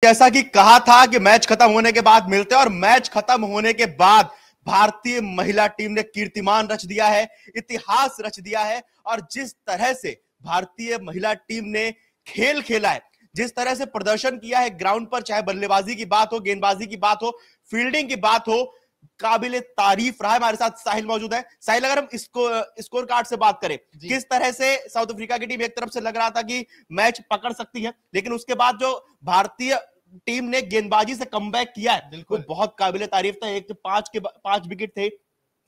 जैसा कि कहा था कि मैच खत्म होने के बाद मिलते हैं, और मैच खत्म होने के बाद भारतीय महिला टीम ने कीर्तिमान रच दिया है, इतिहास रच दिया है। और जिस तरह से भारतीय महिला टीम ने खेल खेला है, जिस तरह से प्रदर्शन किया है ग्राउंड पर, चाहे बल्लेबाजी की बात हो, गेंदबाजी की बात हो, फील्डिंग की बात हो, काबिले तारीफ रहा है। हमारे साथ साहिल मौजूद है। साहिल, अगर हम स्कोर कार्ड से बात करें, किस तरह से साउथ अफ्रीका की टीम, एक तरफ से लग रहा था कि मैच पकड़ सकती है, लेकिन उसके बाद जो भारतीय टीम ने गेंदबाजी से कमबैक किया है वो बहुत काबिले तारीफ था। एक 5 विकेट थे,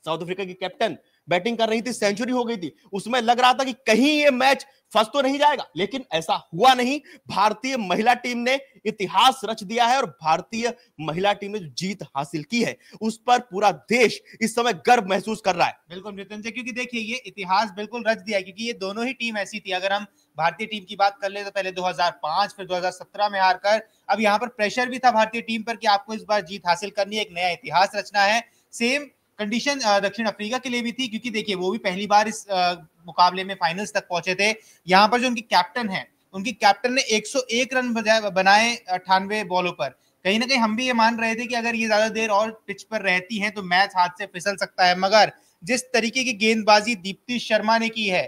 साउथ अफ्रीका की कैप्टन बैटिंग कर रही थी, सेंचुरी हो गई थी, उसमें लग रहा था कि कहीं ये मैच फंस तो नहीं जाएगा, लेकिन ऐसा हुआ नहीं। भारतीय महिला टीम ने इतिहास रच दिया है, और भारतीय महिला टीम ने जो जीत हासिल की है उस पर पूरा देश इस समय गर्व महसूस कर रहा है। बिल्कुल मृत्युंजय, क्योंकि देखिए ये इतिहास बिल्कुल रच दिया है, क्योंकि ये दोनों ही टीम ऐसी थी। अगर हम भारतीय टीम की बात कर ले तो पहले 2005 फिर 2017 में हारकर, अब यहाँ पर प्रेशर भी था भारतीय टीम पर कि आपको इस बार जीत हासिल करनी है, एक नया इतिहास रचना है। सेम कंडीशन दक्षिण अफ्रीका के लिए भी थी, क्योंकि देखिए वो भी पहली बार इस मुकाबले में फाइनल्स तक पहुंचे थे। यहाँ पर जो उनकी कैप्टन है, उनकी कैप्टन ने 101 रन बनाए 98 बॉलों पर। कहीं ना कहीं हम भी ये मान रहे थे कि अगर ये ज्यादा देर और पिच पर रहती हैं तो मैच हाथ से फिसल सकता है, मगर जिस तरीके की गेंदबाजी दीप्ति शर्मा ने की है,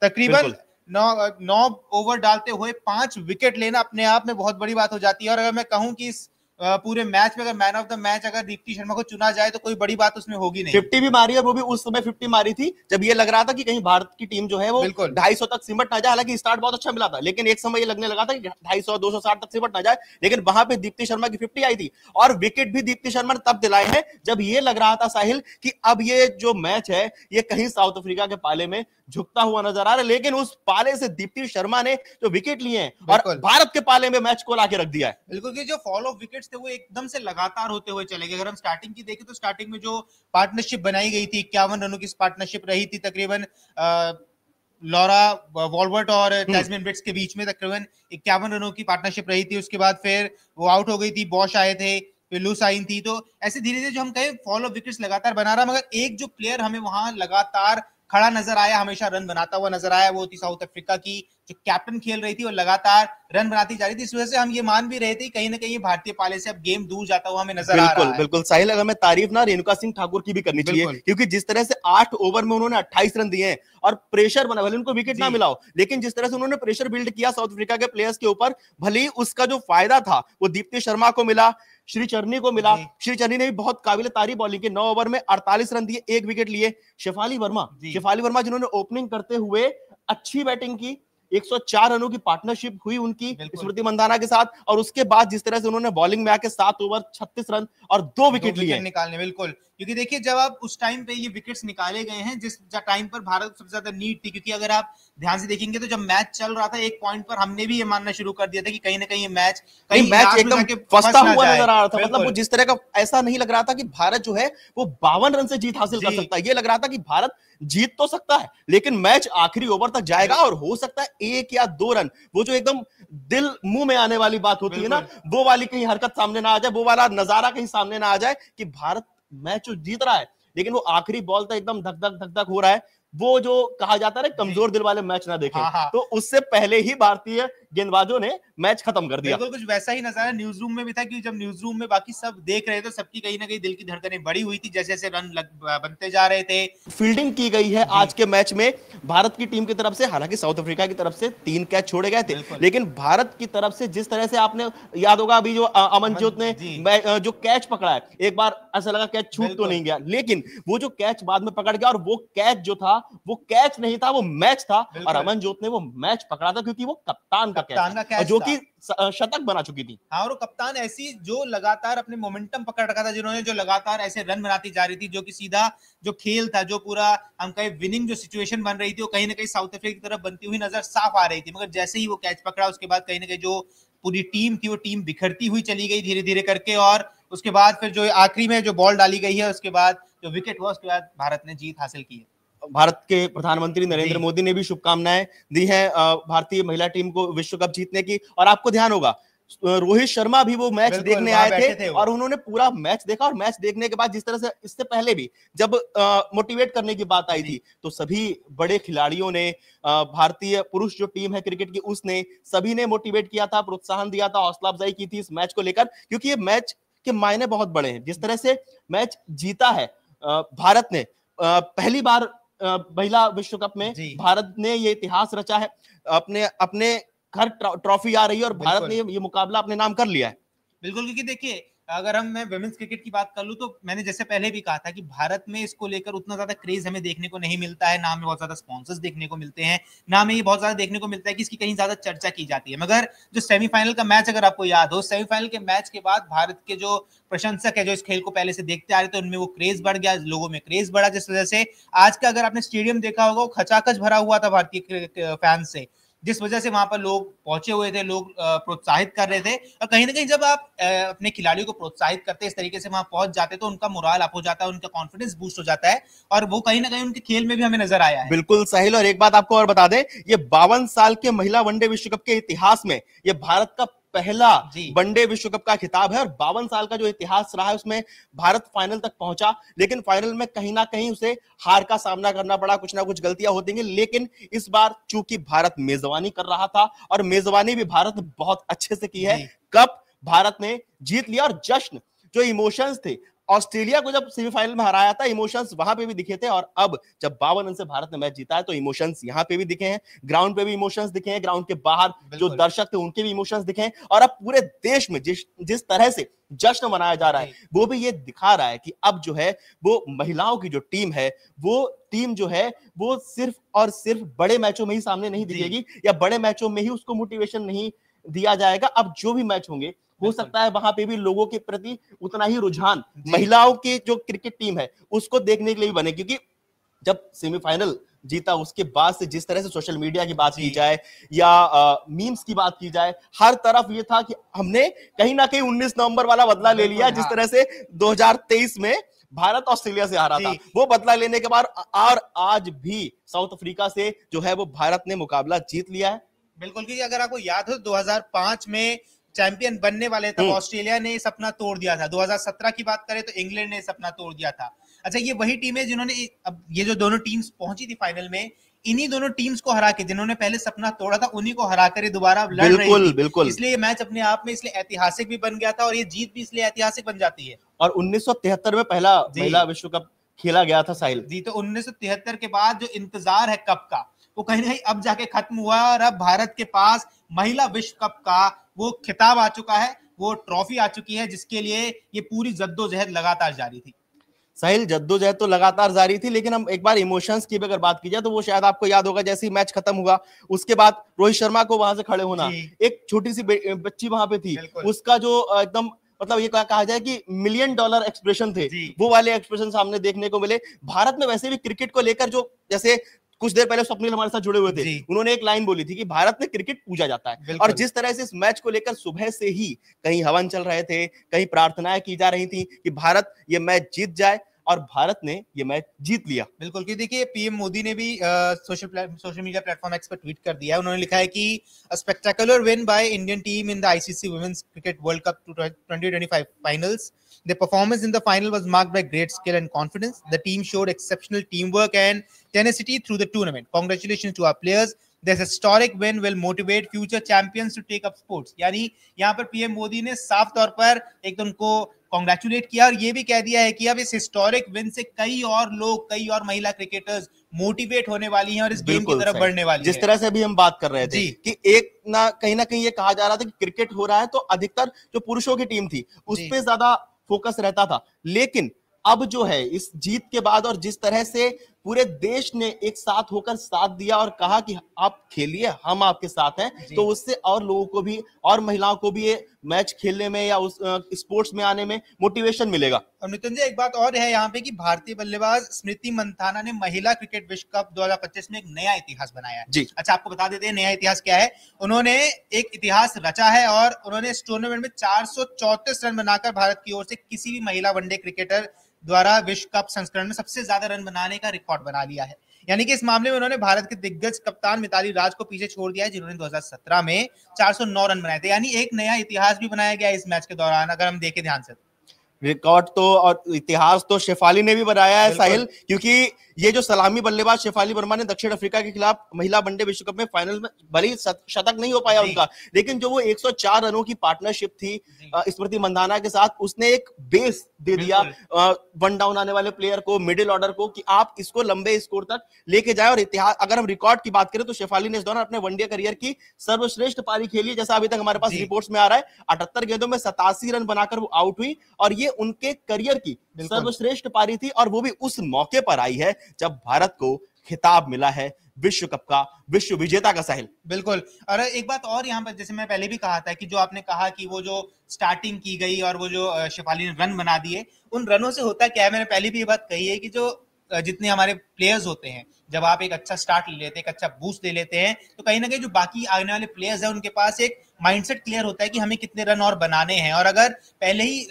तकरीबन 9 ओवर डालते हुए 5 विकेट लेना अपने आप में बहुत बड़ी बात हो जाती है। और अगर मैं कहूं कि इस पूरे मैच में अगर मैन ऑफ द मैच अगर दीप्ति शर्मा को चुना जाए तो कोई बड़ी बात उसमें होगी नहीं। 50 भी मारी है, वो भी उस समय 50 मारी थी जब ये लग रहा था कि कहीं भारत की टीम जो है वो 250 तक सिमट ना जाए। हालांकि स्टार्ट बहुत अच्छा मिला था, लेकिन एक समय ये लगने लगा था कि 250 260 तक सिमट ना जाए, लेकिन वहां पे दीप्ति शर्मा की 50 आई थी। और विकेट भी दीप्ति शर्मा ने तब दिलाए हैं जब ये लग रहा था, साहिल, कि अब ये जो मैच है ये कहीं साउथ अफ्रीका के पाले में झुकता हुआ नजर आ रहा है, लेकिन उस पाले से दीप्ति शर्मा ने जो विकेट लिए हैं और भारत के पाले में मैच को लाके रख दिया है। बिल्कुल, कि जो फॉल ऑफ विकेट्स थे वो एकदम से लगातार होते हुए चले गए। अगर हम स्टार्टिंग की देखें तो स्टार्टिंग में जो पार्टनरशिप बनाई गई थी, 51 रनों की पार्टनरशिप रही थी तकरीबन लॉरा वॉल्वर्ट और टैस्मेन ब्रिट्स के बीच में, तकरीबन 51 रनों की पार्टनरशिप रही थी। उसके बाद फिर वो आउट हो गई थी, बॉश आए थे, फिर लूस आई थी। तो ऐसे धीरे धीरे जो हम कहें फॉल ऑफ विकेट्स लगातार बना रहा, मगर एक जो प्लेयर हमें वहां लगातार खड़ा नजर आया, हमेशा रन बनाता हुआ नजर आया, वो थी साउथ अफ्रीका की जो कैप्टन खेल रही थी और लगातार रन बनाती जा रही थी। इस वजह से हम ये मान भी रहे थे कहीं ना कहीं भारतीय पाले से अब गेम दूर जाता हुआ हमें नजर आ रहा है। बिल्कुल साहिल, अगर मैं तारीफ ना रेणुका सिंह ठाकुर की भी करनी चाहिए, क्योंकि जिस तरह से 8 ओवर में उन्होंने 28 रन दिए हैं और प्रेशर बना, भले उनको विकेट ना मिला हो, लेकिन जिस तरह से उन्होंने प्रेशर बिल्ड किया साउथ अफ्रीका के प्लेयर्स के ऊपर, भले ही उसका जो फायदा था वो दीप्ति शर्मा को मिला, श्री चरनी को मिला। श्री चरनी ने भी बहुत काबिल तारीफ बॉलिंग की, 9 ओवर में 48 रन दिए, 1 विकेट लिए। शेफाली वर्मा जिन्होंने ओपनिंग करते हुए अच्छी बैटिंग की, 104 रनों की पार्टनरशिप हुई उनकी स्मृति मंदाना के साथ, और उसके बाद जिस तरह से उन्होंने बॉलिंग में आके 7 ओवर 36 रन और 2 विकेट लिए निकालने। बिल्कुल, क्योंकि देखिए जब आप उस टाइम पे ये विकेट्स निकाले गए हैं जिस टाइम पर भारत सबसे ज्यादा नीड थी, क्योंकि अगर आप ध्यान से देखेंगे तो जब मैच चल रहा था एक पॉइंट पर हमने भी ये मानना शुरू कर दिया था कि कहीं ना कहीं ये मैच एकदम फंसता हुआ नजर आ रहा था। मतलब वो जिस तरह का, ऐसा नहीं लग रहा था कि भारत जो है वो 52 रन से जीत हासिल कर सकता है। ये लग रहा था कि भारत जीत तो सकता है, लेकिन मैच आखिरी ओवर तक जाएगा और हो सकता है 1 या 2 रन, वो जो एकदम दिल मुंह में आने वाली बात होती है ना, वो वाली कहीं हरकत सामने ना आ जाए, वो वाला नजारा कहीं सामने ना आ जाए कि भारत मैच जीत रहा है, लेकिन वो आखिरी बॉल तक एकदम धक धक हो रहा है। वो जो कहा जाता है कमजोर दिल वाले मैच ना देखें, तो उससे पहले ही भारतीय गेंदबाजों ने मैच खत्म कर दिया। बिल्कुल कुछ वैसा ही नजारा न्यूज रूम में भी था, कि जब न्यूज रूम में बाकी सब देख रहे थे, सबकी कहीं ना कहीं दिल की धड़कनें बढ़ी हुई थी जैसे जैसे रन बनते जा रहे थे। फील्डिंग की गई है आज के मैच में भारत की टीम की तरफ से, हालांकि साउथ अफ्रीका की तरफ से 3 कैच छोड़े गए थे, लेकिन भारत की तरफ से जिस तरह से, आपने याद होगा अभी जो अमनजोत ने जो कैच पकड़ा है, एक बार ऐसा लगा कैच छूट तो नहीं गया, लेकिन वो जो कैच बाद में पकड़ गया, और वो कैच जो था वो कैच नहीं था, वो मैच था, और अमनजोत ने वो मैच पकड़ा था क्योंकि वो कप्तान का कैच, जो कि शतक बना चुकी थी। हाँ, और कप्तान ऐसी जो लगातार अपने मोमेंटम पकड़ रखा था, जिन्होंने जो लगातार ऐसे रन बनाती जा रही थी, जो कि सीधा जो खेल था, जो पूरा हम कहें विनिंग जो सिचुएशन बन रही थी, वो कहीं ना कहीं साउथ अफ्रीका की तरफ बनती हुई नजर साफ आ रही थी। मगर जैसे ही वो कैच पकड़ा, उसके बाद कहीं ना कहीं जो पूरी टीम थी वो टीम बिखरती हुई चली गई धीरे धीरे करके, और उसके बाद फिर जो आखिरी में जो बॉल डाली गई है, उसके बाद जो विकेट हुआ, उसके बाद भारत ने जीत हासिल की है। भारत के प्रधानमंत्री नरेंद्र मोदी ने भी शुभकामनाएं दी हैं भारतीय महिला टीम को विश्व कप जीतने की। और आपको ध्यान होगा रोहित शर्मा भी वो मैच देखने आए थे और उन्होंने पूरा मैच देखा, और मैच देखने के बाद जिस तरह से इससे पहले भी जब मोटिवेट करने की बात आई थी तो सभी बड़े खिलाड़ियों ने, भारतीय पुरुष जो टीम है क्रिकेट की उसने, सभी ने मोटिवेट किया था, प्रोत्साहन दिया था, हौसला अफजाई की थी इस मैच को लेकर, क्योंकि ये मैच के मायने बहुत बड़े हैं। जिस तरह से मैच जीता है भारत ने, पहली बार महिला विश्व कप में भारत ने ये इतिहास रचा है, अपने अपने घर ट्रॉफी आ रही है और भारत ने ये मुकाबला अपने नाम कर लिया है। बिल्कुल, क्योंकि देखिए अगर मैं वुमेन्स क्रिकेट की बात कर लूं तो मैंने जैसे पहले भी कहा था कि भारत में इसको लेकर उतना ज्यादा क्रेज हमें देखने को नहीं मिलता है, ना हमें बहुत ज्यादा स्पॉन्सर्स देखने को मिलते हैं, ना हमें ये बहुत ज्यादा देखने को मिलता है कि इसकी कहीं ज्यादा चर्चा की जाती है। मगर जो सेमीफाइनल का मैच अगर आपको याद हो, सेमीफाइनल के मैच के बाद भारत के जो प्रशंसक है जो इस खेल को पहले से देखते आ रहे थे, उनमें वो क्रेज बढ़ गया, लोगों में क्रेज बढ़ा, जिस वजह से आज का अगर आपने स्टेडियम देखा होगा वो खचाखच भरा हुआ था भारतीय फैन से, जिस वजह से वहां पर लोग पहुंचे हुए थे, लोग प्रोत्साहित कर रहे थे। और कहीं ना कहीं जब आप अपने खिलाड़ियों को प्रोत्साहित करते हैं इस तरीके से, वहां पहुंच जाते तो उनका मोराल अप हो जाता है, उनका कॉन्फिडेंस बूस्ट हो जाता है, और वो कहीं ना कहीं उनके खेल में भी हमें नजर आया है। बिल्कुल साहिल, और एक बात आपको और बता दें, ये 52 साल के महिला वनडे विश्व कप के इतिहास में ये भारत का पहला वनडे विश्व कप का खिताब है, और 52 साल का जो इतिहास रहा है उसमें भारत फाइनल तक पहुंचा, लेकिन फाइनल में कहीं ना कहीं उसे हार का सामना करना पड़ा, कुछ ना कुछ गलतियां होती हैं, लेकिन इस बार चूंकि भारत मेजबानी कर रहा था और मेजबानी भी भारत ने बहुत अच्छे से की है, कप भारत ने जीत लिया, और जश्न, जो इमोशंस थे, ऑस्ट्रेलिया को जब सेमीफाइनल में हराया था इमोशंस वहां पे भी दिखे थे, और अब जब 52 रन से भारत ने मैच जीता है तो इमोशंस यहां पे भी दिखे हैं, ग्राउंड पे भी इमोशंस दिखे हैं, ग्राउंड के बाहर जो दर्शक थे उनके भी इमोशंस दिखे हैं, और अब पूरे देश में जिस तरह से जश्न मनाया जा रहा है वो भी ये दिखा रहा है कि अब जो है वो महिलाओं की जो टीम है, वो टीम जो है वो सिर्फ और सिर्फ बड़े मैचों में ही सामने नहीं दिखेगी, या बड़े मैचों में ही उसको मोटिवेशन नहीं दिया जाएगा। अब जो भी मैच होंगे हो सकता है वहां पे भी लोगों के प्रति उतना ही रुझान महिलाओं की जो क्रिकेट टीम है उसको देखने के लिए बने, क्योंकि जब सेमीफाइनल जीता उसके बाद से जिस तरह से सोशल मीडिया की बात की जाए या मीम्स की बात की जाए, हर तरफ ये था कि हमने कहीं ना कहीं 19 नवंबर वाला बदला ले लिया, जिस तरह से 2023 में भारत ऑस्ट्रेलिया से हारा था, वो बदला लेने के बाद और आज भी साउथ अफ्रीका से जो है वो भारत ने मुकाबला जीत लिया है। बिल्कुल, क्योंकि अगर आपको याद हो 2005 में चैंपियन बनने वाले तब ऑस्ट्रेलिया ने सपना तोड़ दिया था, 2017 की बात करें तो इंग्लैंड ने सपना तोड़ दिया था। अच्छा, ये वही टीम है जिन्होंने, अब ये जो दोनों टीम्स पहुंची थी फाइनल में, इन्हीं दोनों टीम्स को हरा के, जिन्होंने पहले सपना तोड़ा था उन्हीं को हरा कर दोबारा लड़ रही थी। बिल्कुल, इसलिए मैच अपने आप में इसलिए ऐतिहासिक भी बन गया था, और ये जीत भी इसलिए ऐतिहासिक बन जाती है। और 1973 में पहला महिला विश्व कप खेला गया था साहिल जी, तो 1973 के बाद जो इंतजार है कप का वो कहीं ना कहीं अब जाके खत्म हुआ, और अब भारत के पास महिला विश्व कप का वो खिताब आ चुका है, वो ट्रॉफी आ चुकी है, जिसके लिए ये पूरी जद्दोजहद लगातार जारी थी। साहिल, जद्दोजहद तो लगातार जारी थी, लेकिन हम एक बार इमोशंस की भी अगर बात की जाए तो वो शायद आपको याद होगा, जैसे ही मैच खत्म हुआ उसके बाद रोहित शर्मा को वहां से खड़े होना, एक छोटी सी बच्ची वहां पे थी, उसका जो एकदम मतलब ये कहा जाए कि $1 मिलियन एक्सप्रेशन थे, वो वाले एक्सप्रेशन सामने देखने को मिले। भारत में वैसे भी क्रिकेट को लेकर जो, जैसे कुछ देर पहले स्वप्निल हमारे साथ जुड़े हुए थे, उन्होंने एक लाइन बोली थी कि भारत में क्रिकेट पूजा जाता है, और जिस तरह से इस मैच को लेकर सुबह से ही कहीं हवन चल रहे थे, कहीं प्रार्थनाएं की जा रही थी कि भारत ये मैच जीत जाए, और भारत ने ये मैच जीत लिया। बिल्कुल, कि देखिए पीएम मोदी ने भी सोशल मीडिया प्लेटफॉर्म एक्स पर ट्वीट कर दिया है, उन्होंने लिखा है कि a spectacular win by Indian team in the ICC women's cricket world cup 2025 finals. The performance in the final was marked by great skill and confidence. The team showed exceptional teamwork and tenacity through the tournament. Congratulations to our players. This historic win will motivate future champions to take up sports. यानी यहाँ पर PM Modi ने साफ तौर पर एक तो उनको कॉन्ग्रेचुलेट किया, और ये भी कह दिया है कि अब इस हिस्टोरिक विन से कई और लोग, कई और महिला क्रिकेटर्स मोटिवेट होने वाली हैं और इस गेम की तरफ बढ़ने वाली हैं। जिस तरह से अभी हम बात कर रहे थे कि एक ना कहीं ये कहा जा रहा था कि क्रिकेट हो रहा है तो अधिकतर जो पुरुषों की टीम थी उस पर ज्यादा फोकस रहता था, लेकिन अब जो है इस जीत के बाद और जिस तरह से पूरे देश ने एक साथ होकर साथ दिया और कहा कि आप खेलिए, हम आपके साथ हैं, तो उससे और लोगों को भी और महिलाओं को भी ये मैच खेलने में या उस स्पोर्ट्स में आने में मोटिवेशन मिलेगा। और नितिन जी, एक बात और है यहाँ पे कि भारतीय बल्लेबाज स्मृति मंथाना ने महिला क्रिकेट विश्व कप 2025 में एक नया इतिहास बनाया है जी। अच्छा, आपको बता देते हैं नया इतिहास क्या है। उन्होंने एक इतिहास रचा है और उन्होंने इस टूर्नामेंट में 434 रन बनाकर भारत की ओर से किसी भी महिला वनडे क्रिकेटर द्वारा विश्व कप संस्करण में सबसे ज्यादा रन बनाने का रिकॉर्ड बना लिया है। यानी कि इस मामले में उन्होंने भारत के दिग्गज कप्तान मिताली राज को पीछे छोड़ दिया है, जिन्होंने 2017 में 409 रन बनाए थे। यानी एक नया इतिहास भी बनाया गया इस मैच के दौरान, अगर हम देखें ध्यान से। रिकॉर्ड तो और इतिहास तो शेफाली ने भी बनाया है साहिल, क्योंकि ये जो सलामी बल्लेबाज शेफाली वर्मा ने दक्षिण अफ्रीका के खिलाफ महिला वनडे विश्व कप में फाइनल में भले ही शतक नहीं हो पाया उनका, लेकिन जो वो 104 रनों की पार्टनरशिप थी स्मृति मंधाना के साथ, उसने एक बेस दे दिया वन डाउन आने वाले प्लेयर को, मिडिल ऑर्डर को, कि आप इसको लंबे स्कोर तक लेके जाए। और इतिहास अगर हम रिकॉर्ड की बात करें तो शेफाली ने इस दौरान अपने वनडे करियर की सर्वश्रेष्ठ पारी खेली, जैसा अभी तक हमारे पास रिपोर्ट्स में आ रहा है। 78 गेंदों में 87 रन बनाकर वो आउट हुई, और ये उनके करियर की सर्वश्रेष्ठ पारी थी, और वो भी उस मौके पर आई है जब भारत को खिताब मिला है विश्व कप का, विश्व विजेता का साहिल। बिल्कुल। और एक बात और यहाँ पर, जैसे मैं पहले भी कहा था कि जो आपने कहा कि वो जो स्टार्टिंग की गई और वो जो शेफाली ने रन बना दिए, उन रनों से होता क्या है, मैंने पहले भी ये बात कही है कि जो जितने हमारे प्लेयर्स होते हैं, जब आप एक अच्छा स्टार्ट ले लेते हैं, एक अच्छा बूस्ट ले लेते हैं, तो कहीं ना कहीं जो बाकी आने वाले प्लेयर्स हैं उनके पास एक माइंडसेट क्लियर होता है कि हमें कितने रन और बनाने हैं। और अगर पहले ही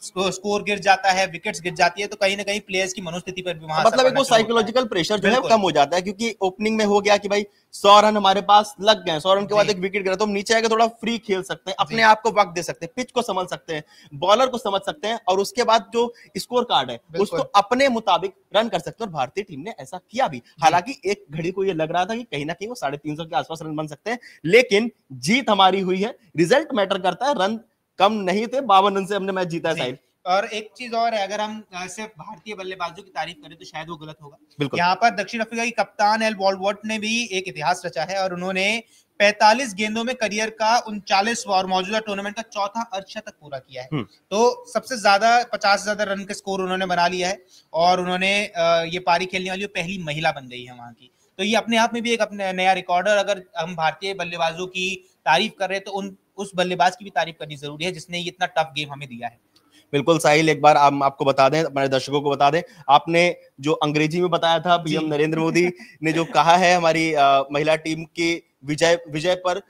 स्कोर गिर जाता है, विकेट्स गिर जाती है, तो कहीं ना कहीं प्लेयर्स की मनोस्थिति पर भी वहां मतलब एक वो साइकोलॉजिकल प्रेशर जो है कम हो जाता है, क्योंकि ओपनिंग में हो गया कि भाई 100 रन हमारे पास लग गए, 100 रन के बाद एक विकेट गिरा तो हम नीचे आके थोड़ा फ्री खेल सकते हैं, अपने आप को वक्त दे सकते हैं, पिच को समझ सकते हैं, बॉलर को समझ सकते हैं, और उसके बाद जो स्कोर कार्ड है उसको अपने मुताबिक रन कर सकते हैं। और भारतीय टीम ने ऐसा किया भी। हालांकि एक घड़ी को ये लग रहा था कि कहीं ना कहीं वो 350 के आसपास रन बन सकते हैं, लेकिन जीत हमारी हुई है। रिजल्ट मैटर करता है, रन कम नहीं थे, 52 रन से हमने मैच जीता है साहिल। और एक चीज और है, अगर हम सिर्फ भारतीय बल्लेबाजों की तारीफ करें तो शायद वो गलत होगा। यहाँ पर दक्षिण अफ्रीका की कप्तान एल वॉलवर्ट ने भी एक इतिहास रचा है, और उन्होंने 45 गेंदों में करियर का 39वां और मौजूदा टूर्नामेंट का चौथा अर्धशतक पूरा किया है। तो सबसे ज्यादा 50 से ज्यादा रन के स्कोर उन्होंने बना लिया है, और उन्होंने ये पारी खेलने वाली पहली महिला बन गई है वहां की। तो ये अपने आप में भी एक अपने नया रिकॉर्ड है। अगर हम भारतीय बल्लेबाजों की तारीफ कर रहे हैं तो उस बल्लेबाज की भी तारीफ करनी जरूरी है जिसने ये इतना टफ गेम हमें दिया है। बिल्कुल साहिल, एक बार आपको बता दें, हमारे दर्शकों को बता दें, आपने जो अंग्रेजी में बताया था, पीएम नरेंद्र मोदी ने जो कहा है हमारी महिला टीम की विजय पर,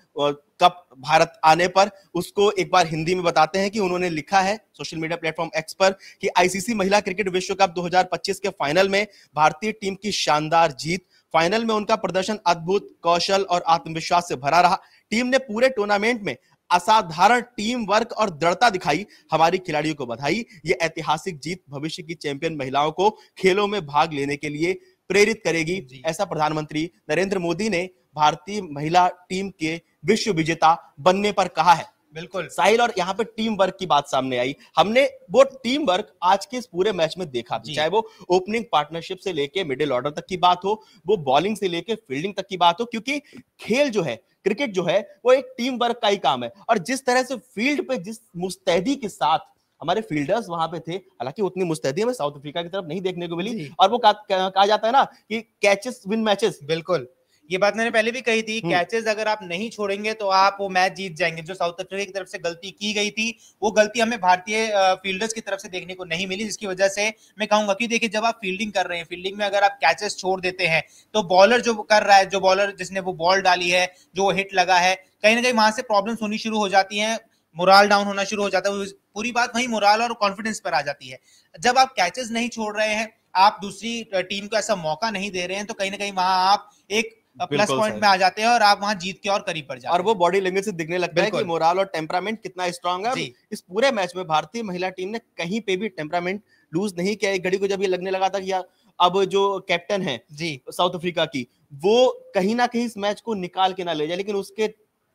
कप भारत आने पर, उसको एक बार हिंदी में बताते हैं कि उन्होंने लिखा है सोशल मीडिया प्लेटफॉर्म एक्स पर कि आईसीसी महिला क्रिकेट विश्व कप 2025 के फाइनल में भारतीय टीम की शानदार जीत। फाइनल में उनका प्रदर्शन अद्भुत, कौशल और आत्मविश्वास से भरा रहा। टीम ने पूरे टूर्नामेंट में असाधारण टीम वर्क और दृढ़ता दिखाई। हमारी खिलाड़ियों को बधाई। ये ऐतिहासिक जीत भविष्य की चैंपियन महिलाओं को खेलों में भाग लेने के लिए प्रेरित करेगी। ऐसा प्रधानमंत्री नरेंद्र मोदी ने भारतीय महिला टीम के विश्व विजेता बनने पर कहा है। बिल्कुल साहिल, और यहाँ पे टीम वर्क की बात सामने आई। हमने वो टीम वर्क आज के इस पूरे मैच में देखा, चाहे वो ओपनिंग पार्टनरशिप से लेके मिडिल ऑर्डर तक की बात हो, वो बॉलिंग से लेके फील्डिंग तक की बात हो, क्योंकि खेल जो है, क्रिकेट जो है, वो एक टीम वर्क का ही काम है। और जिस तरह से फील्ड पे जिस मुस्तैदी के साथ हमारे फील्डर्स वहां पे थे, हालांकि उतनी मुस्तैदी हमें साउथ अफ्रीका की तरफ नहीं देखने को मिली, और वो कहा जाता है ना कि कैचेस विन मैचेस। बिल्कुल, ये बात मैंने पहले भी कही थी, कैचेस अगर आप नहीं छोड़ेंगे तो आप वो मैच जीत जाएंगे। जो साउथ अफ्रीका की तरफ से गलती की गई थी, वो गलती हमें भारतीय फील्डर्स की तरफ से देखने को नहीं मिली, जिसकी वजह से मैं कहूंगा कि देखिए, जब आप फील्डिंग कर रहे हैं, फील्डिंग में अगर आप कैचेस छोड़ देते हैं तो बॉलर जो कर रहा है, जो बॉलर जिसने वो बॉल डाली है, जो हिट लगा है, कहीं ना कहीं वहां से प्रॉब्लम्स होनी शुरू हो जाती हैं, मोराल डाउन होना शुरू हो जाता है। पूरी बात वही मोराल और कॉन्फिडेंस पर आ जाती है। जब आप कैचेस नहीं छोड़ रहे हैं, आप दूसरी टीम को ऐसा मौका नहीं दे रहे हैं, तो कहीं ना कहीं वहां आप एक प्लस पॉइंट में आ जाते हैं और आप वहां जीत के और करीब पड़ जाते हैं। और वो बॉडी लैंग्वेज से दिखने लगता है कि मोराल और टेम्परामेंट कितना स्ट्रांग है। इस पूरे मैच में भारतीय महिला टीम ने कहीं पे भी टेम्परामेंट लूज नहीं किया। एक घड़ी को जब ये लगने लगा था कि अब जो कैप्टन है साउथ अफ्रीका की, वो कहीं ना कहीं इस मैच को निकाल के ना ले जाए, लेकिन उसके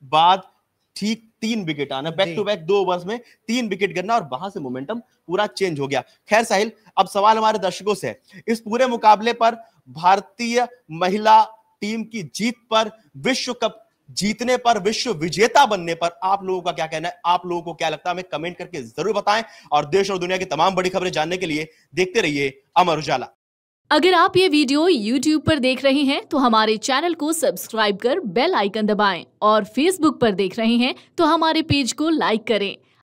बाद ठीक 3 विकेट आना, बैक टू बैक 2 ओवर्स में 3 विकेट गिरना, और वहां से मोमेंटम पूरा चेंज हो गया। खैर साहिल, अब सवाल हमारे दर्शकों से है, इस पूरे मुकाबले पर, भारतीय महिला टीम की जीत पर, विश्व कप जीतने पर, विश्व विजेता बनने पर आप लोगों का क्या कहना है? आप लोगों को क्या लगता है? हमें कमेंट करके जरूर बताएं, और देश और दुनिया की तमाम बड़ी खबरें जानने के लिए देखते रहिए अमर उजाला। अगर आप ये वीडियो YouTube पर देख रहे हैं तो हमारे चैनल को सब्सक्राइब कर बेल आइकन दबाएं, और Facebook पर देख रहे हैं तो हमारे पेज को लाइक करें।